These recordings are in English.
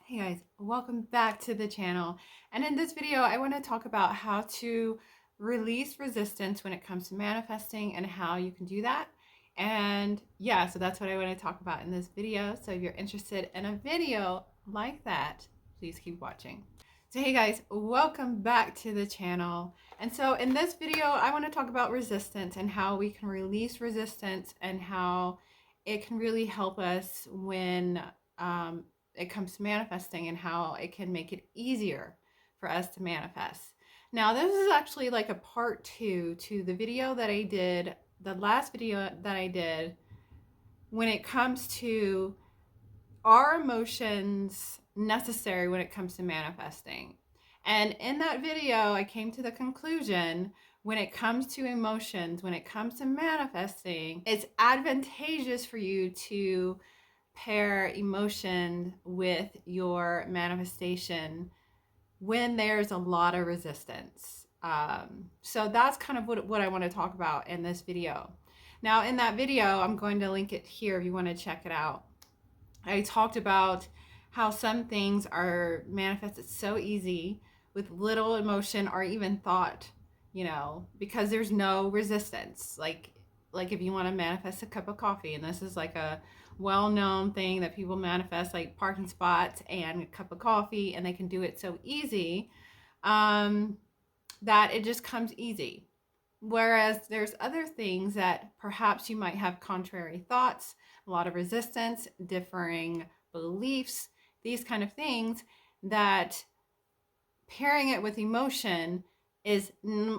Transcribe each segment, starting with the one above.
Hey guys, welcome back to the channel. And in this video, I want to talk about how to release resistance when it comes to manifesting and how you can do that. And yeah, so that's what I want to talk about in this video. So if you're interested in a video like that, please keep watching. So hey guys, welcome back to the channel. And so in this video, I want to talk about resistance and how we can release resistance and how it can really help us when it comes to manifesting and how it can make it easier for us to manifest. Now, this is actually like a part 2 to the video that I did, the last video that I did, when it comes to are emotions necessary when it comes to manifesting. And in that video, I came to the conclusion when it comes to emotions, when it comes to manifesting, it's advantageous for you to pair emotion with your manifestation when there's a lot of resistance. So that's kind of what I want to talk about in this video. Now, in that video, I'm going to link it here if you want to check it out. I talked about how some things are manifested so easy with little emotion or even thought, because there's no resistance. Like if you want to manifest a cup of coffee, and this is like a well-known thing that people manifest, like parking spots and a cup of coffee, and they can do it so easy that it just comes easy. Whereas there's other things that perhaps you might have contrary thoughts, a lot of resistance, differing beliefs, these kind of things, that pairing it with emotion is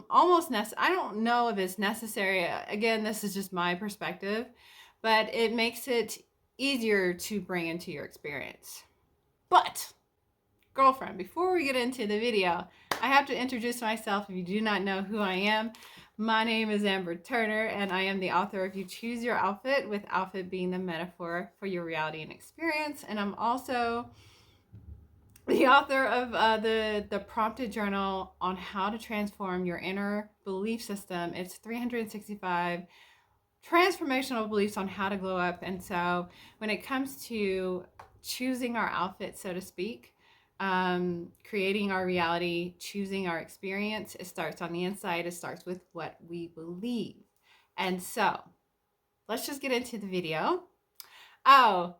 almost necessary. I don't know if it's necessary. Again, this is just my perspective, but it makes it easier to bring into your experience. But girlfriend, before we get into the video, I have to introduce myself if you do not know who I am. My name is Amber Turner, and I am the author of You Choose Your Outfit, with outfit being the metaphor for your reality and experience. And I'm also the author of the prompted journal on how to transform your inner belief system. It's 365 transformational beliefs on how to glow up. And so when it comes to choosing our outfit, so to speak, creating our reality, choosing our experience, it starts on the inside. It starts with what we believe. And so let's just get into the video. Oh,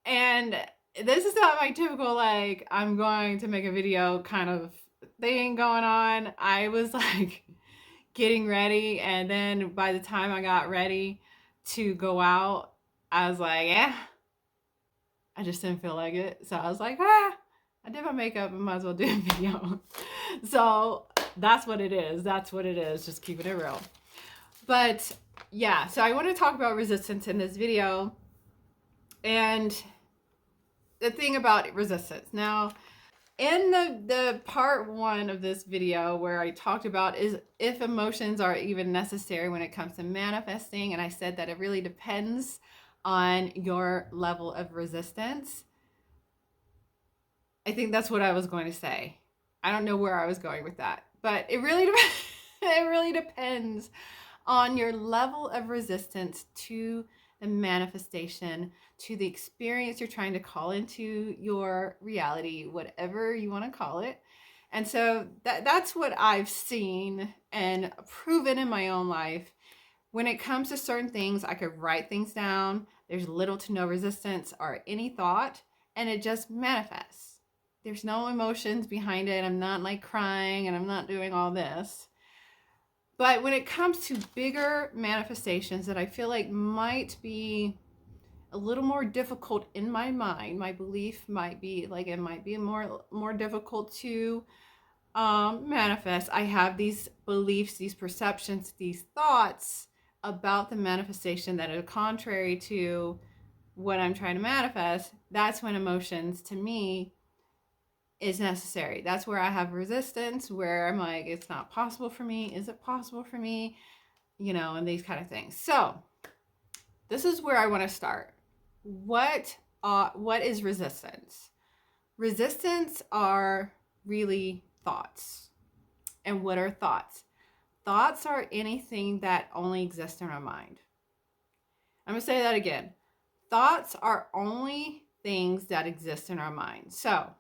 and this is not my typical, like, I'm going to make a video kind of thing going on. I was like getting ready, and then by the time I got ready to go out, I was like, yeah, I just didn't feel like it. So I was like, I did my makeup and might as well do a video. So that's what it is. That's what it is. Just keeping it real. But yeah, so I want to talk about resistance in this video. And the thing about resistance. Now, in the part 1 of this video where I talked about is if emotions are even necessary when it comes to manifesting, and I said that it really depends on your level of resistance. I think that's what I was going to say. I don't know where I was going with that, but it really it really depends on your level of resistance to the manifestation, to the experience you're trying to call into your reality, whatever you want to call it. And so that's what I've seen and proven in my own life. When it comes to certain things, I could write things down. There's little to no resistance or any thought, and it just manifests. There's no emotions behind it. I'm not like crying and I'm not doing all this. But when it comes to bigger manifestations that I feel like might be a little more difficult in my mind, my belief might be like it might be more difficult to manifest. I have these beliefs, these perceptions, these thoughts about the manifestation that are contrary to what I'm trying to manifest. That's when emotions, to me, is necessary. That's where I have resistance, where I'm like, it's not possible for me. Is it possible for me? And these kind of things. So this is where I want to start. What is resistance? Resistance are really thoughts. And what are thoughts? Thoughts are anything that only exists in our mind. I'm going to say that again. Thoughts are only things that exist in our mind. So,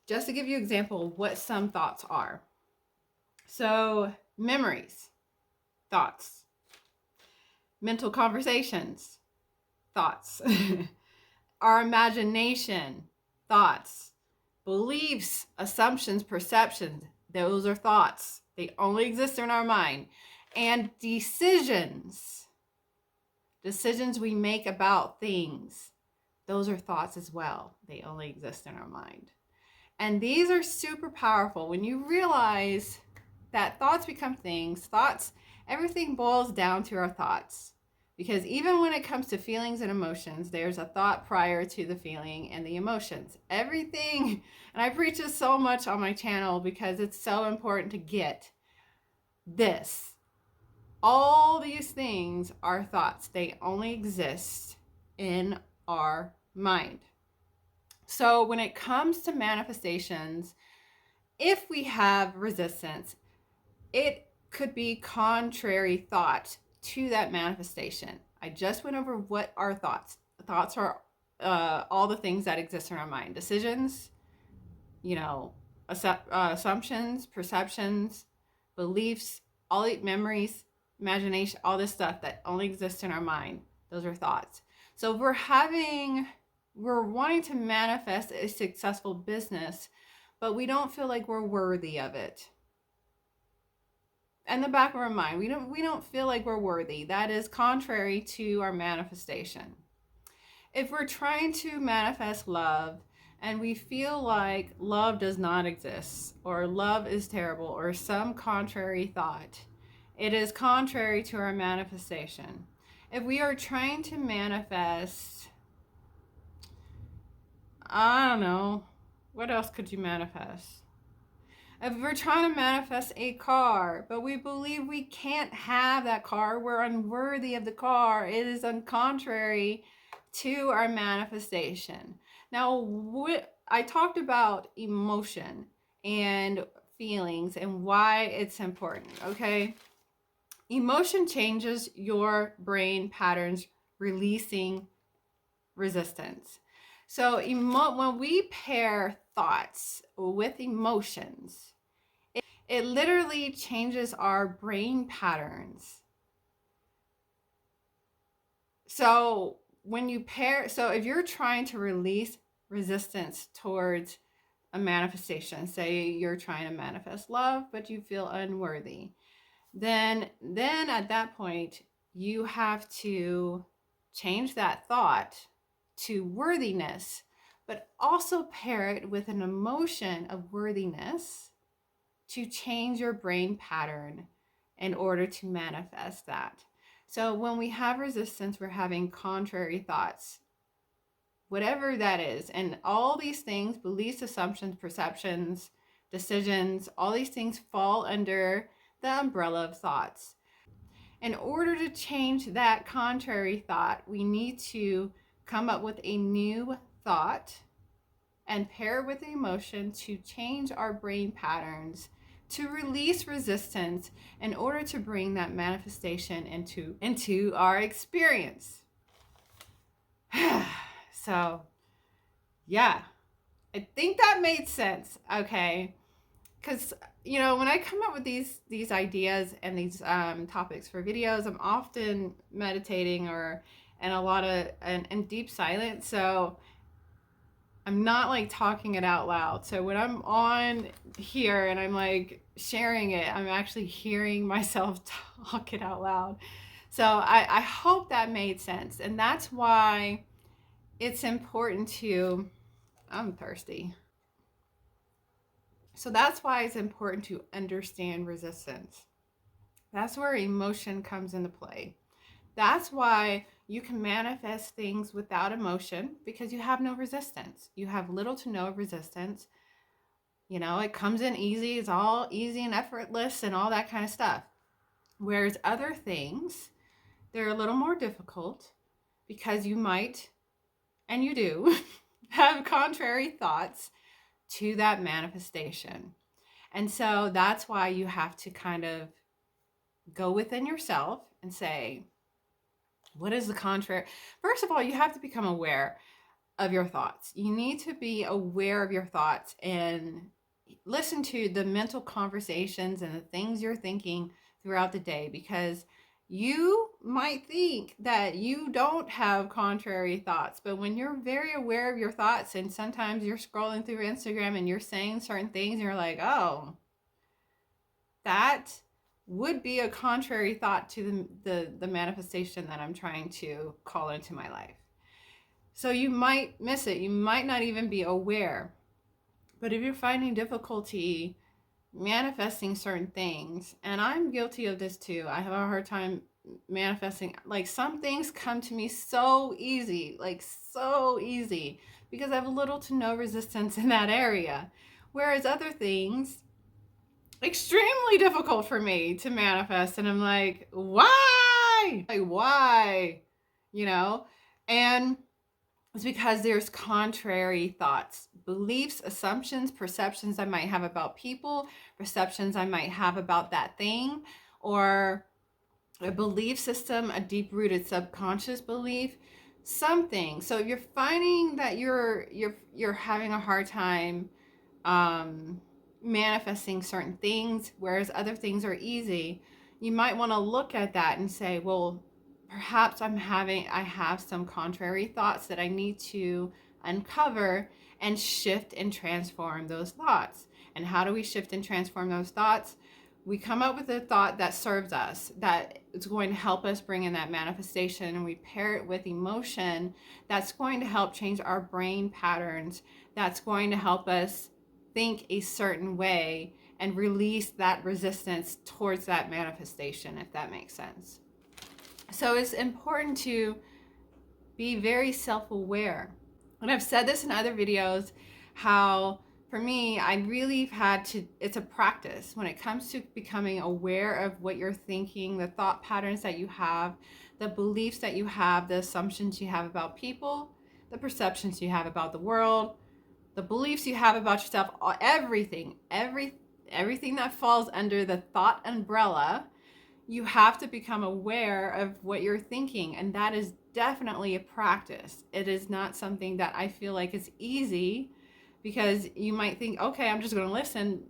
just to give you an example of what some thoughts are. So, memories, thoughts, mental conversations, thoughts, our imagination, thoughts, beliefs, assumptions, perceptions, those are thoughts. They only exist in our mind. And decisions we make about things, those are thoughts as well. They only exist in our mind. And these are super powerful when you realize that thoughts become things. Everything boils down to our thoughts. Because even when it comes to feelings and emotions, there's a thought prior to the feeling and the emotions. Everything, and I preach this so much on my channel because it's so important to get this. All these things are thoughts. They only exist in our mind. So when it comes to manifestations, if we have resistance, it could be contrary thought to that manifestation. I just went over what are thoughts. Thoughts are all the things that exist in our mind. Decisions, assumptions, perceptions, beliefs, all the memories, imagination, all this stuff that only exists in our mind. Those are thoughts. So if we're wanting to manifest a successful business, but we don't feel like we're worthy of it. In the back of our mind, we don't feel like we're worthy. That is contrary to our manifestation. If we're trying to manifest love and we feel like love does not exist, or love is terrible, or some contrary thought, it is contrary to our manifestation. If we are trying to manifest, I don't know, what else could you manifest? If we're trying to manifest a car, but we believe we can't have that car, we're unworthy of the car, it is contrary to our manifestation. Now, I talked about emotion and feelings and why it's important, okay? Emotion changes your brain patterns, releasing resistance. So when we pair thoughts with emotions, it literally changes our brain patterns. So if you're trying to release resistance towards a manifestation, say you're trying to manifest love, but you feel unworthy, then at that point, you have to change that thought to worthiness, but also pair it with an emotion of worthiness to change your brain pattern in order to manifest that. So when we have resistance, we're having contrary thoughts, whatever that is. And all these things, beliefs, assumptions, perceptions, decisions, all these things fall under the umbrella of thoughts. In order to change that contrary thought, we need to come up with a new thought and pair it with the emotion to change our brain patterns, to release resistance in order to bring that manifestation into our experience. So, yeah, I think that made sense, okay? Because, when I come up with these ideas and these topics for videos, I'm often meditating or in a lot of in deep silence. So I'm not like talking it out loud. So when I'm on here and I'm like sharing it, I'm actually hearing myself talk it out loud. So I hope that made sense. And that's why it's important to, I'm thirsty. So that's why it's important to understand resistance. That's where emotion comes into play. That's why you can manifest things without emotion, because you have no resistance. You have little to no resistance. It comes in easy. It's all easy and effortless and all that kind of stuff. Whereas other things, they're a little more difficult because you might, and you do, have contrary thoughts to that manifestation. And so that's why you have to kind of go within yourself and say, what is the contrary? First of all, you have to become aware. of your thoughts. You need to be aware of your thoughts and listen to the mental conversations and the things you're thinking throughout the day, because you might think that you don't have contrary thoughts, but when you're very aware of your thoughts, and sometimes you're scrolling through Instagram and you're saying certain things and you're like, oh, that would be a contrary thought to the manifestation that I'm trying to call into my life. So you might miss it. You might not even be aware. But if you're finding difficulty manifesting certain things, and I'm guilty of this too, I have a hard time manifesting. Like, some things come to me so easy, because I have little to no resistance in that area. Whereas other things, extremely difficult for me to manifest. And I'm like, why? Like, why? You know? And it's because there's contrary thoughts, beliefs, assumptions, perceptions I might have about people, perceptions I might have about that thing, or a belief system, a deep-rooted subconscious belief, something. So if you're finding that you're having a hard time manifesting certain things, whereas other things are easy, you might want to look at that and say, well, perhaps I have some contrary thoughts that I need to uncover and shift and transform those thoughts. And how do we shift and transform those thoughts? We come up with a thought that serves us, that is going to help us bring in that manifestation, and we pair it with emotion that's going to help change our brain patterns, that's going to help us think a certain way and release that resistance towards that manifestation, if that makes sense. So it's important to be very self-aware. And I've said this in other videos, how for me, I really had to, it's a practice when it comes to becoming aware of what you're thinking, the thought patterns that you have, the beliefs that you have, the assumptions you have about people, the perceptions you have about the world, the beliefs you have about yourself, everything that falls under the thought umbrella. You have to become aware of what you're thinking, and that is definitely a practice. It is not something that I feel like is easy, because you might think, okay, I'm just going to listen.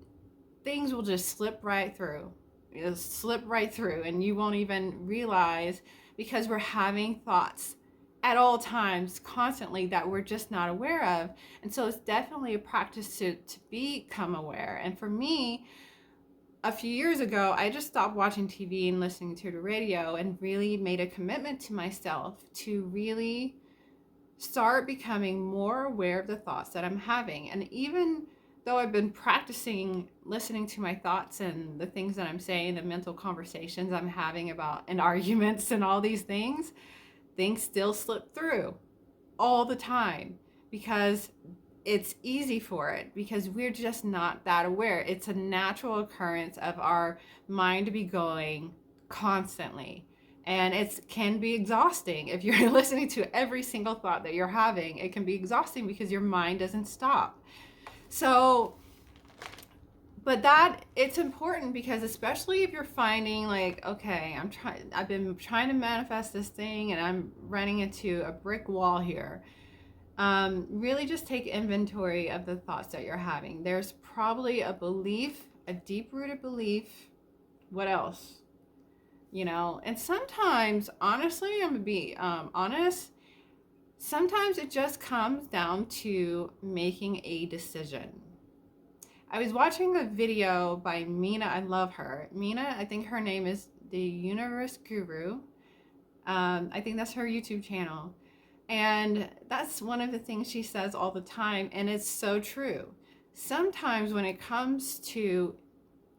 Things will just slip right through. It'll slip right through, and you won't even realize, because we're having thoughts at all times, constantly, that we're just not aware of. And so it's definitely a practice to become aware. And for me, a few years ago, I just stopped watching TV and listening to the radio, and really made a commitment to myself to really start becoming more aware of the thoughts that I'm having. And even though I've been practicing listening to my thoughts and the things that I'm saying, the mental conversations I'm having about, and arguments and all these things still slip through all the time, because it's easy for it, because we're just not that aware. It's a natural occurrence of our mind to be going constantly. And it can be exhausting if you're listening to every single thought that you're having. It can be exhausting because your mind doesn't stop. So, but that, it's important, because especially if you're finding like, okay, I've been trying to manifest this thing and I'm running into a brick wall here. Really just take inventory of the thoughts that you're having. There's probably a belief, a deep-rooted belief. What else? And sometimes, honestly, I'm gonna be honest, sometimes it just comes down to making a decision. I was watching a video by Mina. I love her. Mina, I think her name is the Universe Guru. I think that's her YouTube channel. And that's one of the things she says all the time, and it's so true. Sometimes when it comes to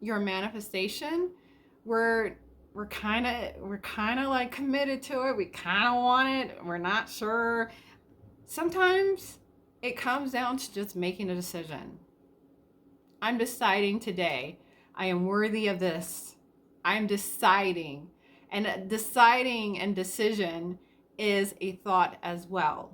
your manifestation, we're kind of like committed to it. We kind of want it. We're not sure. Sometimes it comes down to just making a decision. I'm deciding today, I am worthy of this. I'm deciding. And deciding and decision is a thought as well.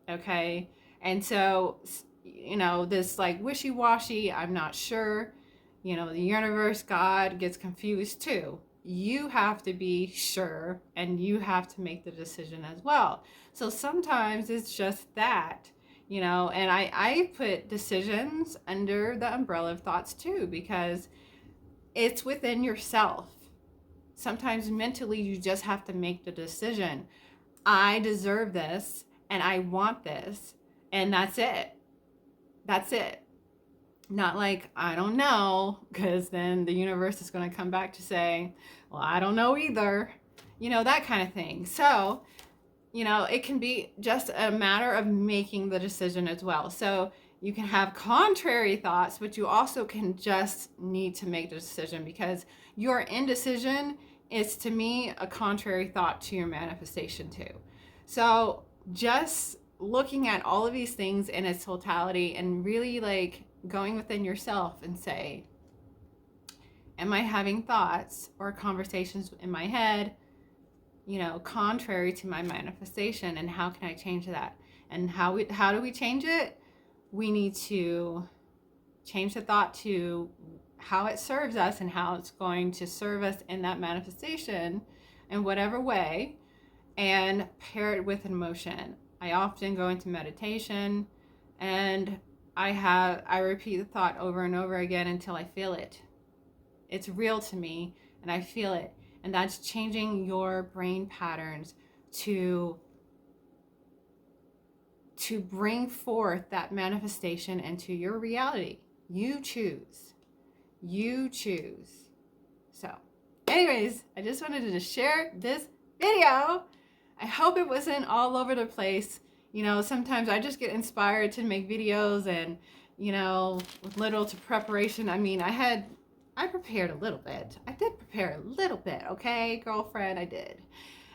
Okay? And so, this like wishy-washy, I'm not sure, the universe, God gets confused too. you have to be sure and you have to make the decision as well. So sometimes it's just that, and I put decisions under the umbrella of thoughts too, because it's within yourself. Sometimes mentally you just have to make the decision. I deserve this and I want this, and that's it. That's it. Not like, I don't know, because then the universe is going to come back to say, well, I don't know either. That kind of thing. So, it can be just a matter of making the decision as well. So you can have contrary thoughts, but you also can just need to make the decision, because your indecision is, to me, a contrary thought to your manifestation too. So just looking at all of these things in its totality and really like going within yourself and say, am I having thoughts or conversations in my head, contrary to my manifestation, and how can I change that? And how do we change it? We need to change the thought to how it serves us and how it's going to serve us in that manifestation in whatever way, and pair it with emotion. I often go into meditation and I repeat the thought over and over again until I feel it. It's real to me and I feel it. And that's changing your brain patterns to bring forth that manifestation into your reality. You choose. You choose. So, anyways, I just wanted to share this video. I hope it wasn't all over the place. Sometimes I just get inspired to make videos and, with little to preparation. I mean, I prepared a little bit. I did prepare a little bit, okay, girlfriend? I did.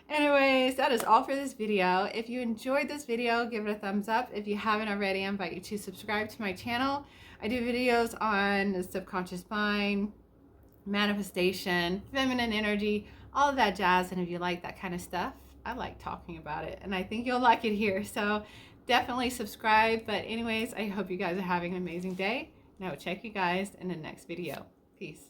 Anyways, that is all for this video. If you enjoyed this video, give it a thumbs up. If you haven't already, I invite you to subscribe to my channel. I do videos on the subconscious mind, manifestation, feminine energy, all of that jazz. And if you like that kind of stuff, I like talking about it, and I think you'll like it here. So definitely subscribe. But anyways, I hope you guys are having an amazing day, and I will check you guys in the next video. Peace.